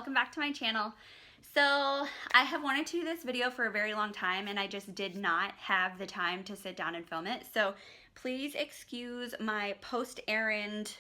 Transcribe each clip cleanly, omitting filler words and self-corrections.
welcome back to my channel. So I have wanted to do this video for a very long time and I just did not have the time to sit down and film it. So please excuse my post-errand.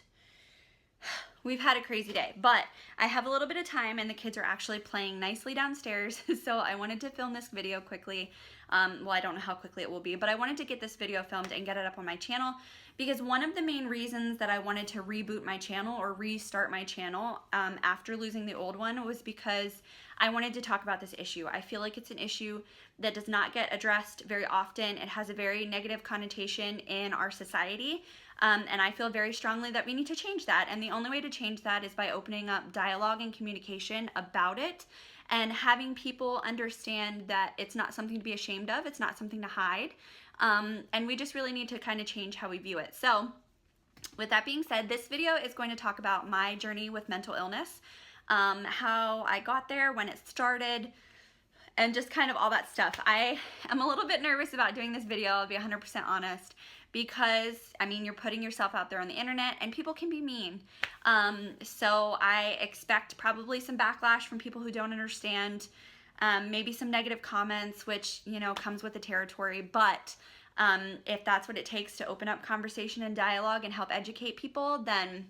We've had a crazy day, but I have a little bit of time and the kids are actually playing nicely downstairs. So I wanted to film this video quickly. Well, I don't know how quickly it will be, but I wanted to get this video filmed and get it up on my channel because one of the main reasons that I wanted to reboot my channel or restart my channel after losing the old one was because I wanted to talk about this issue. I feel like it's an issue that does not get addressed very often. It has a very negative connotation in our society. And I feel very strongly that we need to change that. And the only way to change that is by opening up dialogue and communication about it and having people understand that it's not something to be ashamed of. It's not something to hide. And we just really need to kind of change how we view it. So with that being said, this video is going to talk about my journey with mental illness, how I got there, when it started, and just kind of all that stuff. I am a little bit nervous about doing this video, I'll be 100% honest, because, I mean, you're putting yourself out there on the internet and people can be mean. So I expect probably some backlash from people who don't understand, maybe some negative comments, which, you know, comes with the territory, but if that's what it takes to open up conversation and dialogue and help educate people, then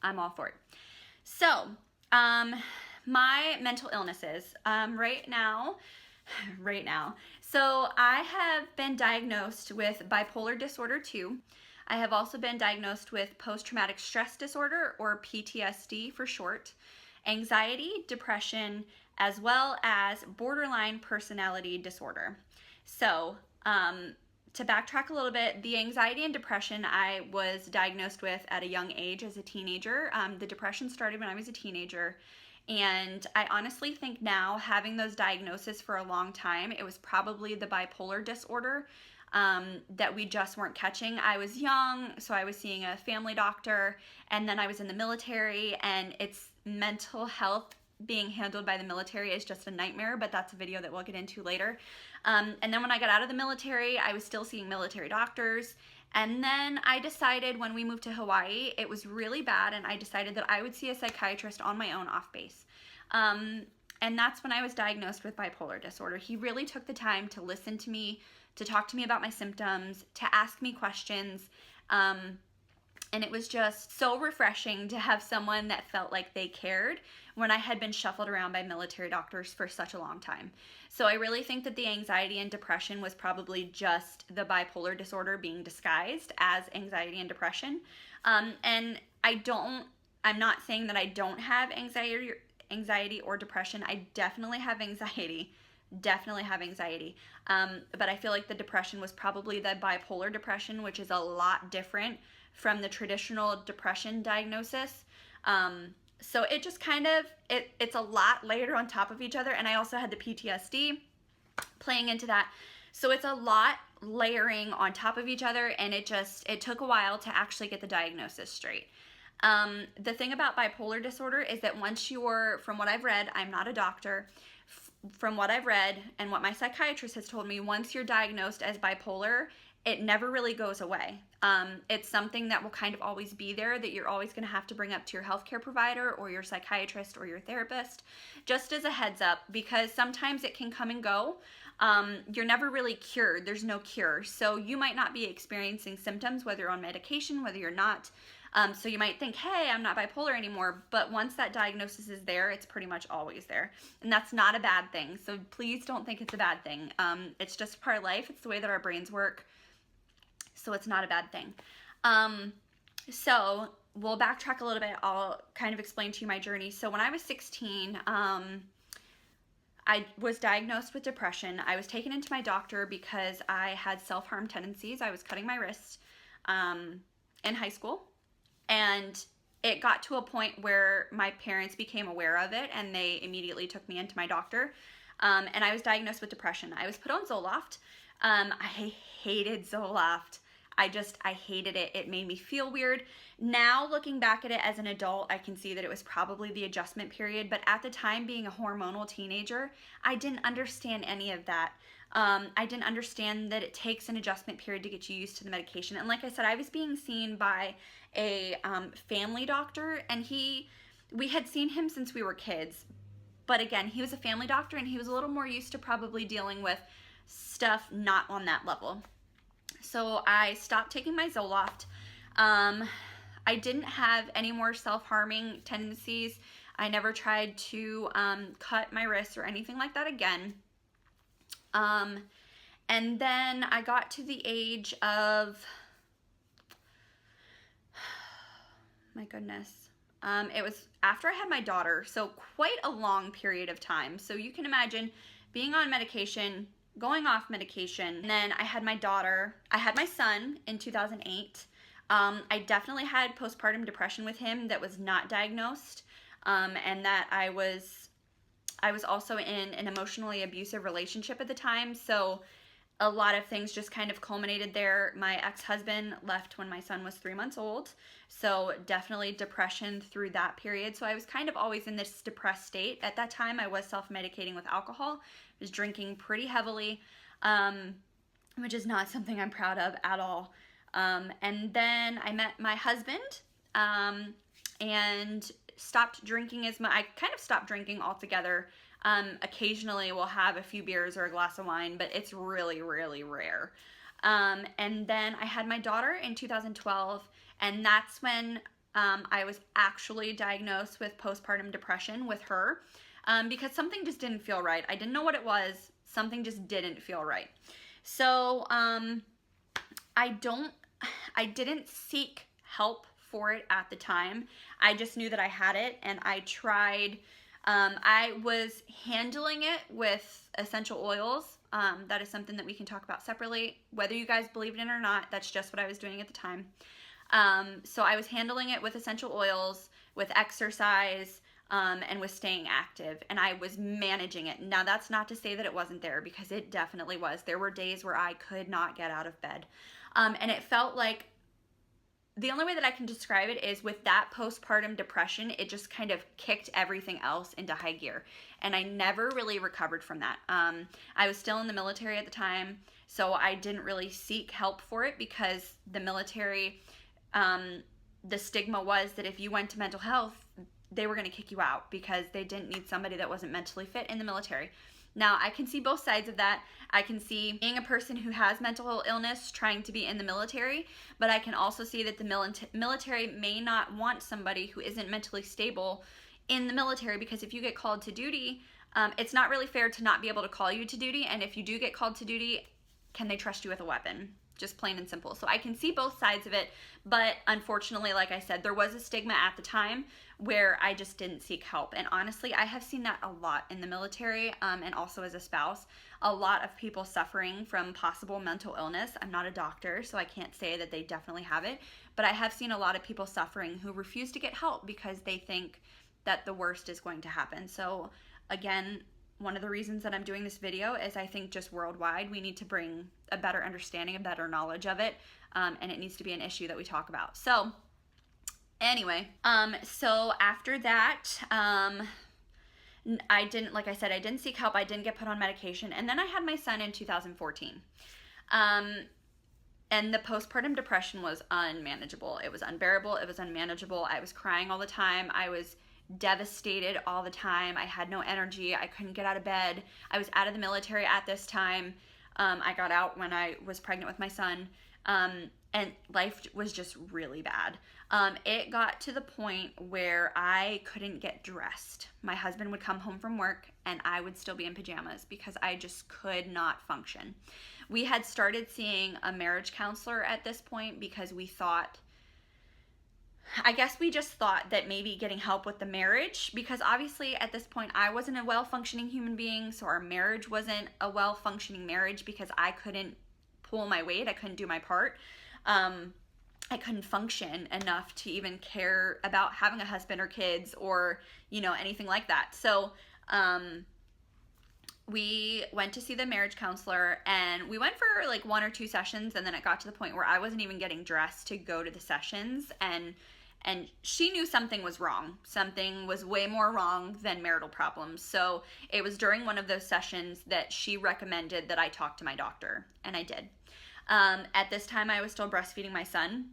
I'm all for it. So, my mental illnesses, right now, so I have been diagnosed with bipolar disorder 2. I have also been diagnosed with post-traumatic stress disorder, or PTSD for short, anxiety, depression, as well as borderline personality disorder. So, to backtrack a little bit, the anxiety and depression I was diagnosed with at a young age as a teenager. The depression started when I was a teenager. And I honestly think now, having those diagnoses for a long time, it was probably the bipolar disorder that we just weren't catching. I was young, so I was seeing a family doctor, and then I was in the military, and it's mental health being handled by the military is just a nightmare, but that's a video that we'll get into later. And then when I got out of the military, I was still seeing military doctors. And then I decided when we moved to Hawaii, it was really bad, and I decided that I would see a psychiatrist on my own off base. And that's when I was diagnosed with bipolar disorder. He really took the time to listen to me, to talk to me about my symptoms, to ask me questions. And it was just so refreshing to have someone that felt like they cared when I had been shuffled around by military doctors for such a long time. So I really think that the anxiety and depression was probably just the bipolar disorder being disguised as anxiety and depression. And I'm not saying that I don't have anxiety or depression. I definitely have anxiety. But I feel like the depression was probably the bipolar depression, which is a lot different from the traditional depression diagnosis. So it just kind of, it's a lot layered on top of each other. And I also had the PTSD playing into that. So it's a lot layering on top of each other, and it took a while to actually get the diagnosis straight. The thing about bipolar disorder is that once from what I've read, I'm not a doctor, from what I've read and what my psychiatrist has told me, once you're diagnosed as bipolar, it never really goes away. It's something that will kind of always be there, that you're always going to have to bring up to your healthcare provider or your psychiatrist or your therapist, just as a heads up, because sometimes it can come and go. You're never really cured. There's no cure. So you might not be experiencing symptoms, whether you're on medication, whether you're not. So you might think, hey, I'm not bipolar anymore. But once that diagnosis is there, it's pretty much always there. And that's not a bad thing. So please don't think it's a bad thing. It's just part of life. It's the way that our brains work. So it's not a bad thing. So we'll backtrack a little bit. I'll kind of explain to you my journey. So when I was 16, I was diagnosed with depression. I was taken into my doctor because I had self-harm tendencies. I was cutting my wrist in high school. And it got to a point where my parents became aware of it, and they immediately took me into my doctor. And I was diagnosed with depression. I was put on Zoloft. I hated Zoloft. I hated it. It made me feel weird. Now, looking back at it as an adult, I can see that it was probably the adjustment period. But at the time, being a hormonal teenager, I didn't understand any of that. I didn't understand that it takes an adjustment period to get you used to the medication. And like I said, I was being seen by a family doctor, and he we had seen him since we were kids, but again, he was a family doctor and he was a little more used to probably dealing with stuff not on that level. So I stopped taking my Zoloft. I didn't have any more self-harming tendencies. I never tried to cut my wrists or anything like that again. And then I got to the age of, my goodness, it was after I had my daughter, so quite a long period of time. So you can imagine being on medication, going off medication, and then I had my daughter. I had my son in 2008. I definitely had postpartum depression with him that was not diagnosed, and that I was also in an emotionally abusive relationship at the time, so a lot of things just kind of culminated there. My ex-husband left when my son was 3 months old, so definitely depression through that period. So I was kind of always in this depressed state. At that time, I was self-medicating with alcohol. I was drinking pretty heavily, which is not something I'm proud of at all. And then I met my husband, and stopped drinking as much. I kind of stopped drinking altogether. Occasionally we'll have a few beers or a glass of wine, but it's really, really rare. And then I had my daughter in 2012, and that's when I was actually diagnosed with postpartum depression with her, because something just didn't feel right. I didn't know what it was. Something just didn't feel right. So I didn't seek help for it at the time. I just knew that I had it, and I tried. I was handling it with essential oils. That is something that we can talk about separately. Whether you guys believe it or not, that's just what I was doing at the time. So I was handling it with essential oils, with exercise, and with staying active, and I was managing it. Now, that's not to say that it wasn't there, because it definitely was. There were days where I could not get out of bed. And it felt like, the only way that I can describe it is with that postpartum depression, it just kind of kicked everything else into high gear. And I never really recovered from that. I was still in the military at the time, so I didn't really seek help for it, because the military, the stigma was that if you went to mental health, they were going to kick you out because they didn't need somebody that wasn't mentally fit in the military. Now, I can see both sides of that. I can see being a person who has mental illness trying to be in the military, but I can also see that the military may not want somebody who isn't mentally stable in the military, because if you get called to duty, it's not really fair to not be able to call you to duty, and if you do get called to duty, can they trust you with a weapon? Just plain and simple. So I can see both sides of it, but unfortunately, like I said, there was a stigma at the time where I just didn't seek help. And honestly, I have seen that a lot in the military, and also as a spouse. A lot of people suffering from possible mental illness. I'm not a doctor, so I can't say that they definitely have it, but I have seen a lot of people suffering who refuse to get help because they think that the worst is going to happen. So again, one of the reasons that I'm doing this video is I think just worldwide we need to bring a better understanding, a better knowledge of it, and it needs to be an issue that we talk about. So anyway, so after that, I didn't, like I said, I didn't seek help. I didn't get put on medication. And then I had my son in 2014. And the postpartum depression was unmanageable. It was unbearable. It was unmanageable. I was crying all the time. I was devastated all the time. I had no energy. I couldn't get out of bed. I was out of the military at this time. I got out when I was pregnant with my son. And life was just really bad. It got to the point where I couldn't get dressed. My husband would come home from work and I would still be in pajamas because I just could not function. We had started seeing a marriage counselor at this point because we thought, I guess we just thought that maybe getting help with the marriage, because obviously at this point I wasn't a well-functioning human being, so our marriage wasn't a well-functioning marriage because I couldn't pull my weight, I couldn't do my part. I couldn't function enough to even care about having a husband or kids or, you know, anything like that. So we went to see the marriage counselor, and we went for like 1 or 2 sessions, and then it got to the point where I wasn't even getting dressed to go to the sessions, and she knew something was wrong. Something was way more wrong than marital problems. So it was during one of those sessions that she recommended that I talk to my doctor, and I did. At this time, I was still breastfeeding my son,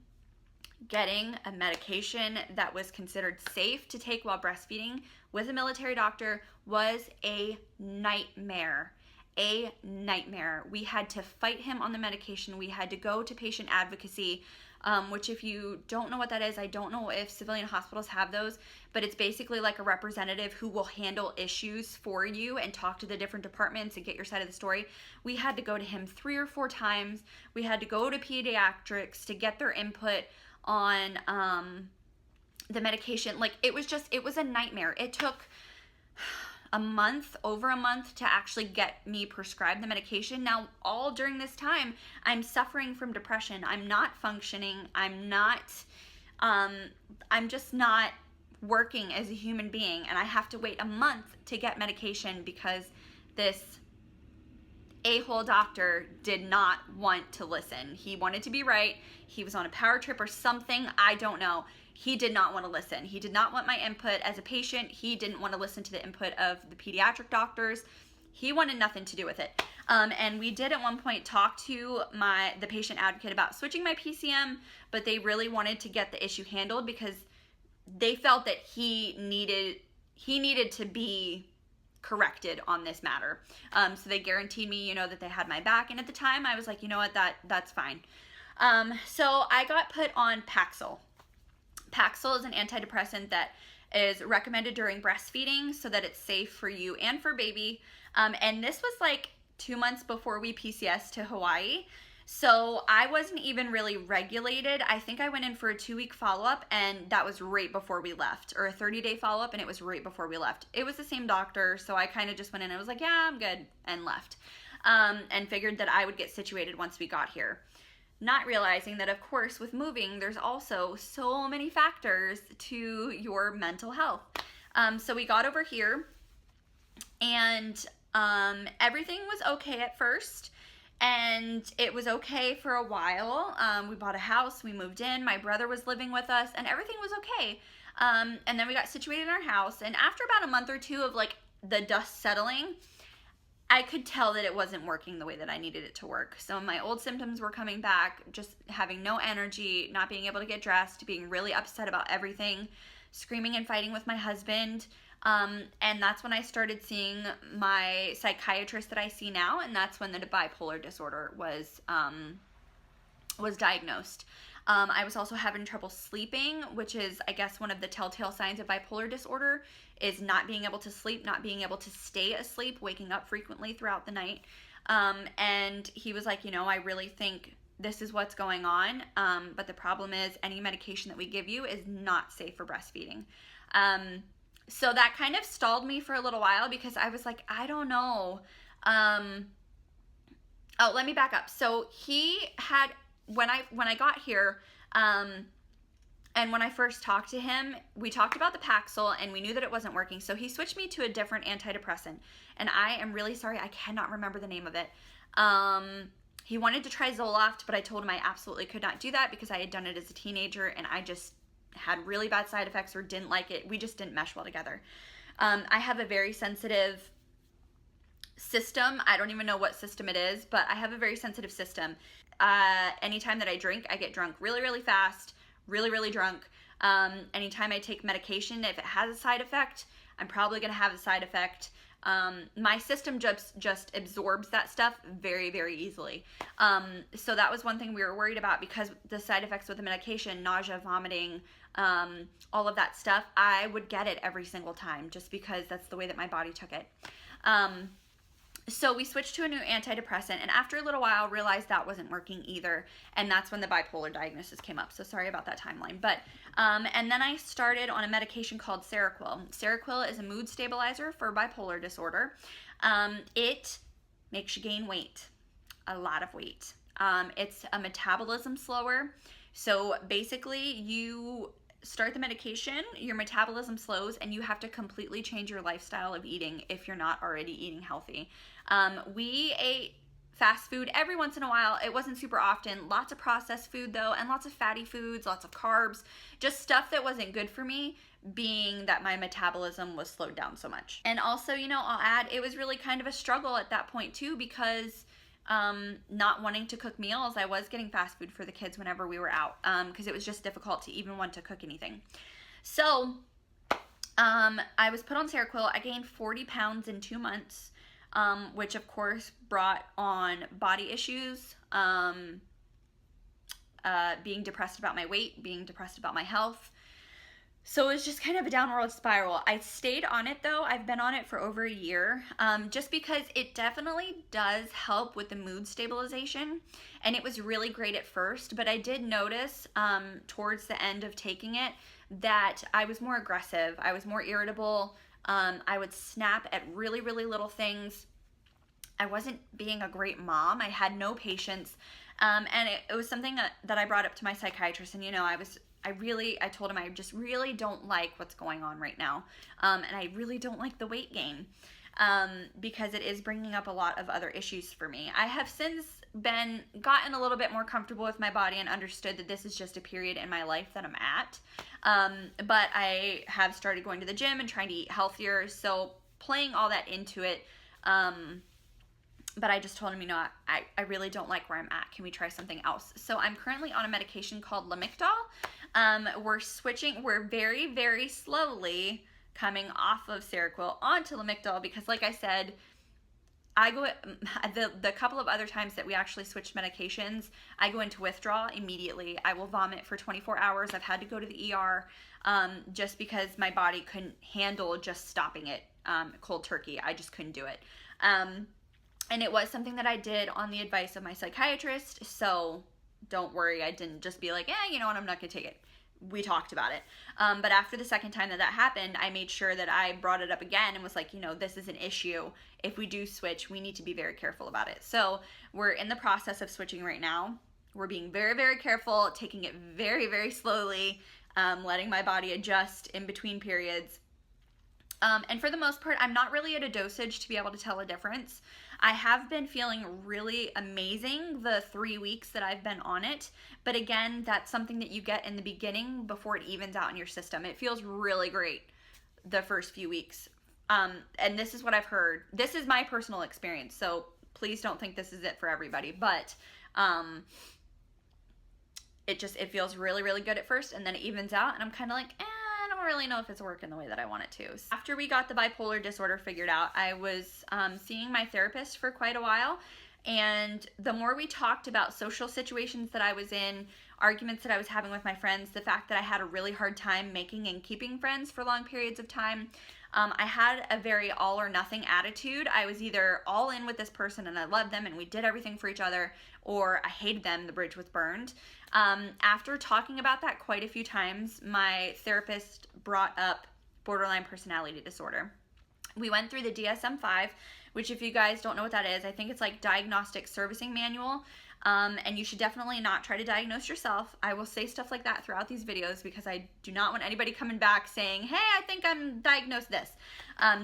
getting a medication that was considered safe to take while breastfeeding with a military doctor was a nightmare. A nightmare. We had to fight him on the medication. We had to go to patient advocacy, which, if you don't know what that is, I don't know if civilian hospitals have those, but it's basically like a representative who will handle issues for you and talk to the different departments and get your side of the story. We had to go to him 3 or 4 times. We had to go to pediatrics to get their input on the medication. Like, it was a nightmare. It took over a month to actually get me prescribed the medication. Now, all during this time, I'm suffering from depression. I'm not functioning. I'm just not working as a human being, and I have to wait a month to get medication because this a-hole doctor did not want to listen. He wanted to be right. He was on a power trip or something. I don't know. He did not want to listen. He did not want my input as a patient. He didn't want to listen to the input of the pediatric doctors. He wanted nothing to do with it. And we did at one point talk to the patient advocate about switching my PCM, but they really wanted to get the issue handled because they felt that he needed to be corrected on this matter. So they guaranteed me, that they had my back. And at the time I was like, you know what, that's fine. So I got put on Paxil. Paxil is an antidepressant that is recommended during breastfeeding so that it's safe for you and for baby. And this was like 2 months before we PCS to Hawaii. So I wasn't even really regulated. I think I went in for a 2-week follow-up, and that was right before we left, or a 30-day follow-up, and it was right before we left. It was the same doctor, so I kind of just went in and was like, yeah, I'm good, and left. And figured that I would get situated once we got here. Not realizing that, of course, with moving, there's also so many factors to your mental health. So we got over here, and everything was okay at first. And it was okay for a while. We bought a house, we moved in, my brother was living with us, and everything was okay. And then we got situated in our house, and after about a month or 2 of like the dust settling, I could tell that it wasn't working the way that I needed it to work. So my old symptoms were coming back, just having no energy, not being able to get dressed, being really upset about everything, screaming and fighting with my husband. And that's when I started seeing my psychiatrist that I see now, and that's when the bipolar disorder was diagnosed. I was also having trouble sleeping, which is, I guess, one of the telltale signs of bipolar disorder, is not being able to sleep, not being able to stay asleep, waking up frequently throughout the night. And he was like, I really think this is what's going on, but the problem is any medication that we give you is not safe for breastfeeding. So that kind of stalled me for a little while because I was like, I don't know. Let me back up. So he had, when I got here, and when I first talked to him, we talked about the Paxil and we knew that it wasn't working. So he switched me to a different antidepressant. And I am really sorry, I cannot remember the name of it. He wanted to try Zoloft, but I told him I absolutely could not do that because I had done it as a teenager and I just had really bad side effects or didn't like it. We just didn't mesh well together. I have a very sensitive system. I don't even know what system it is, but I have a very sensitive system. Anytime that I drink, I get drunk really, really fast, really, really drunk. Anytime I take medication, if it has a side effect, I'm probably going to have a side effect. My system just absorbs that stuff very, very easily. So that was one thing we were worried about because the side effects with the medication, nausea, vomiting, all of that stuff, I would get it every single time just because that's the way that my body took it. So we switched to a new antidepressant, and after a little while realized that wasn't working either, and that's when the bipolar diagnosis came up. So sorry about that timeline. But and then I started on a medication called Seroquel. Seroquel is a mood stabilizer for bipolar disorder. It makes you gain weight, a lot of weight. It's a metabolism slower. So basically you start the medication, your metabolism slows, and you have to completely change your lifestyle of eating if you're not already eating healthy. We ate fast food every once in a while. It wasn't super often. Lots of processed food though, and lots of fatty foods, lots of carbs, just stuff that wasn't good for me, being that my metabolism was slowed down so much. And also, I'll add, it was really kind of a struggle at that point too, because not wanting to cook meals. I was getting fast food for the kids whenever we were out, because it was just difficult to even want to cook anything. So I was put on Seroquel. I gained 40 pounds in 2 months, which of course brought on body issues, being depressed about my weight, being depressed about my health. So it was just kind of a downward spiral. I stayed on it though. I've been on it for over a year, just because it definitely does help with the mood stabilization. And it was really great at first, but I did notice towards the end of taking it that I was more aggressive. I was more irritable. I would snap at really, really little things. I wasn't being a great mom. I had no patience. And it was something that I brought up to my psychiatrist, and I told him I just really don't like what's going on right now. And I really don't like the weight gain, because it is bringing up a lot of other issues for me. I have since gotten a little bit more comfortable with my body and understood that this is just a period in my life that I'm at. But I have started going to the gym and trying to eat healthier. So playing all that into it, but I just told him, I really don't like where I'm at. Can we try something else? So I'm currently on a medication called Lamictal. We're very, very slowly coming off of Seroquel onto Lamictal, because like I said, the couple of other times that we actually switched medications, I go into withdrawal immediately. I will vomit for 24 hours. I've had to go to the ER, just because my body couldn't handle just stopping it, cold turkey. I just couldn't do it. And it was something that I did on the advice of my psychiatrist, so don't worry, I didn't just be like, you know what, I'm not going to take it. We talked about it. But after the second time that happened, I made sure that I brought it up again and was like, this is an issue. If we do switch, we need to be very careful about it. So we're in the process of switching right now. We're being very, very careful, taking it very, very slowly, letting my body adjust in between periods. And for the most part, I'm not really at a dosage to be able to tell a difference. I have been feeling really amazing the 3 weeks that I've been on it. But again, that's something that you get in the beginning before it evens out in your system. It feels really great the first few weeks. And this is what I've heard. This is my personal experience, so please don't think this is it for everybody. But it feels really, really good at first, and then it evens out, and I'm kind of like, I don't really know if it's working the way that I want it to. After we got the bipolar disorder figured out, I was seeing my therapist for quite a while, and the more we talked about social situations that I was in, arguments that I was having with my friends, the fact that I had a really hard time making and keeping friends for long periods of time, I had a very all or nothing attitude. I was either all in with this person and I loved them and we did everything for each other, or I hated them, the bridge was burned. After talking about that quite a few times, my therapist brought up borderline personality disorder. We went through the DSM-5, which if you guys don't know what that is, I think it's like Diagnostic Servicing Manual. And you should definitely not try to diagnose yourself. I will say stuff like that throughout these videos because I do not want anybody coming back saying, hey, I think I'm diagnosed this.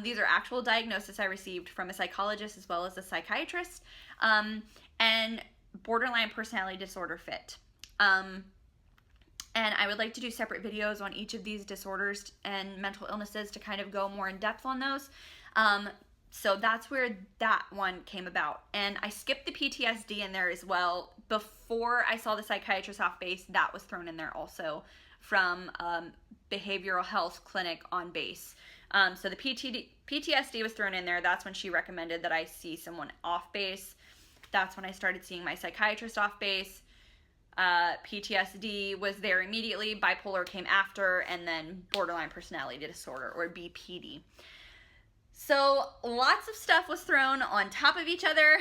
These are actual diagnoses I received from a psychologist as well as a psychiatrist. And borderline personality disorder fit. And I would like to do separate videos on each of these disorders and mental illnesses to kind of go more in depth on those. So that's where that one came about. And I skipped the PTSD in there as well. Before I saw the psychiatrist off base, that was thrown in there also from behavioral health clinic on base. So the PTSD was thrown in there. That's when she recommended that I see someone off base. That's when I started seeing my psychiatrist off base. PTSD was there immediately. Bipolar came after, and then borderline personality disorder, or BPD. So lots of stuff was thrown on top of each other.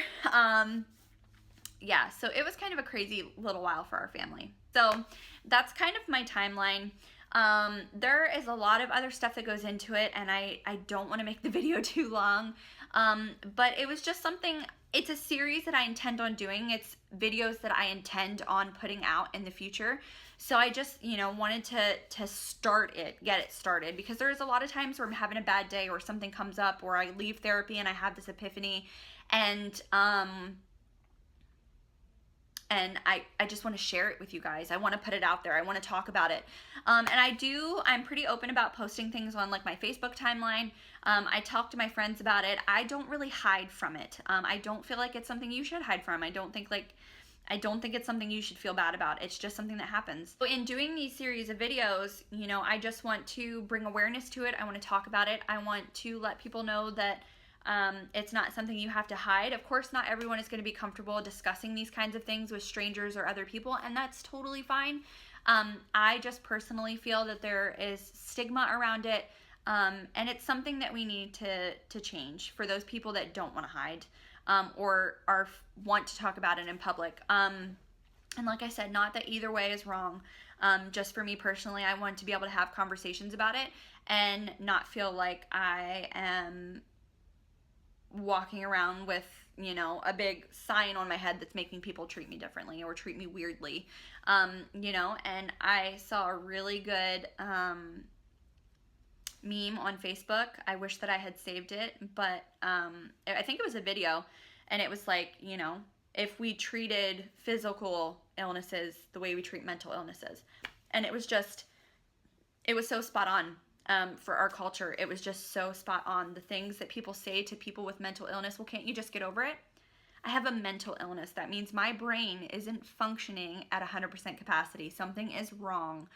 Yeah, so it was kind of a crazy little while for our family. So that's kind of my timeline. There is a lot of other stuff that goes into it, and I don't want to make the video too long. But it was just something, it's a series that I intend on doing. It's videos that I intend on putting out in the future. So I just, wanted to start it, get it started, because there's a lot of times where I'm having a bad day or something comes up, or I leave therapy and I have this epiphany, and and I just want to share it with you guys. I want to put it out there. I want to talk about it. And I'm pretty open about posting things on like my Facebook timeline. I talk to my friends about it. I don't really hide from it. I don't feel like it's something you should hide from. I don't think it's something you should feel bad about. It's just something that happens. So in doing these series of videos, you know, I just want to bring awareness to it. I want to talk about it. I want to let people know that it's not something you have to hide. Of course, not everyone is going to be comfortable discussing these kinds of things with strangers or other people, and that's totally fine. I just personally feel that there is stigma around it, and it's something that we need to change for those people that don't want to hide, or want to talk about it in public. And like I said, not that either way is wrong. Just for me personally, I want to be able to have conversations about it and not feel like I am walking around with, you know, a big sign on my head that's making people treat me differently or treat me weirdly. You know, and I saw a really good meme on Facebook. I wish that I had saved it, but I think it was a video, and it was like, you know, if we treated physical illnesses the way we treat mental illnesses. And it was so spot on. For our culture, it was just so spot on. The things that people say to people with mental illness, well, can't you just get over it? I have a mental illness. That means my brain isn't functioning at 100% capacity. Something is wrong.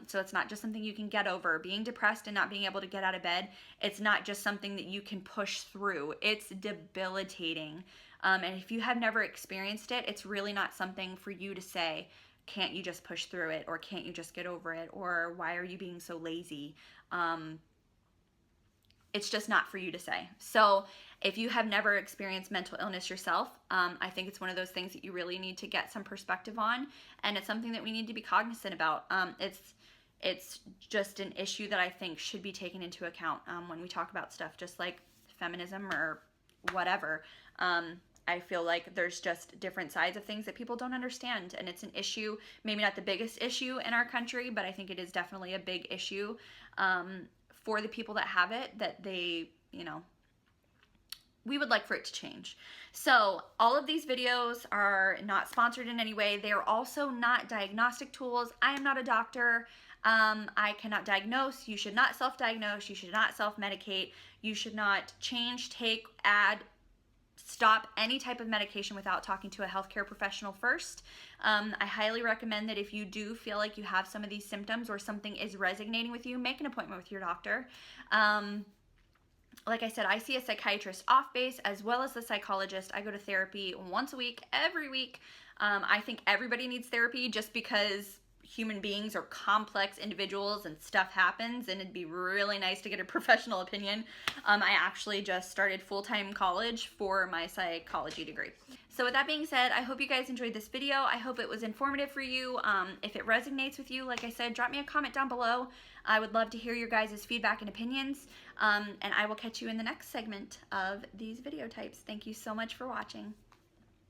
So it's not just something you can get over. Being depressed and not being able to get out of bed, it's not just something that you can push through. It's debilitating. And if you have never experienced it, it's really not something for you to say, can't you just push through it, or can't you just get over it, or why are you being so lazy? It's just not for you to say. So if you have never experienced mental illness yourself, I think it's one of those things that you really need to get some perspective on, and it's something that we need to be cognizant about. It's just an issue that I think should be taken into account when we talk about stuff, just like feminism or whatever. I feel like there's just different sides of things that people don't understand, and it's an issue, maybe not the biggest issue in our country, but I think it is definitely a big issue for the people that have it, that they, you know, we would like for it to change. So all of these videos are not sponsored in any way. They are also not diagnostic tools. I am not a doctor. I cannot diagnose. You should not self-diagnose. You should not self-medicate. You should not change, take, add, stop any type of medication without talking to a healthcare professional first. I highly recommend that if you do feel like you have some of these symptoms or something is resonating with you, make an appointment with your doctor. Like I said, I see a psychiatrist off base as well as the psychologist. I go to therapy once a week, every week. I think everybody needs therapy just because human beings are complex individuals and stuff happens, and it'd be really nice to get a professional opinion. I actually just started full-time college for my psychology degree. So with that being said, I hope you guys enjoyed this video. I hope it was informative for you. If it resonates with you, like I said, drop me a comment down below. I would love to hear your guys' feedback and opinions, and I will catch you in the next segment of these video types. Thank you so much for watching.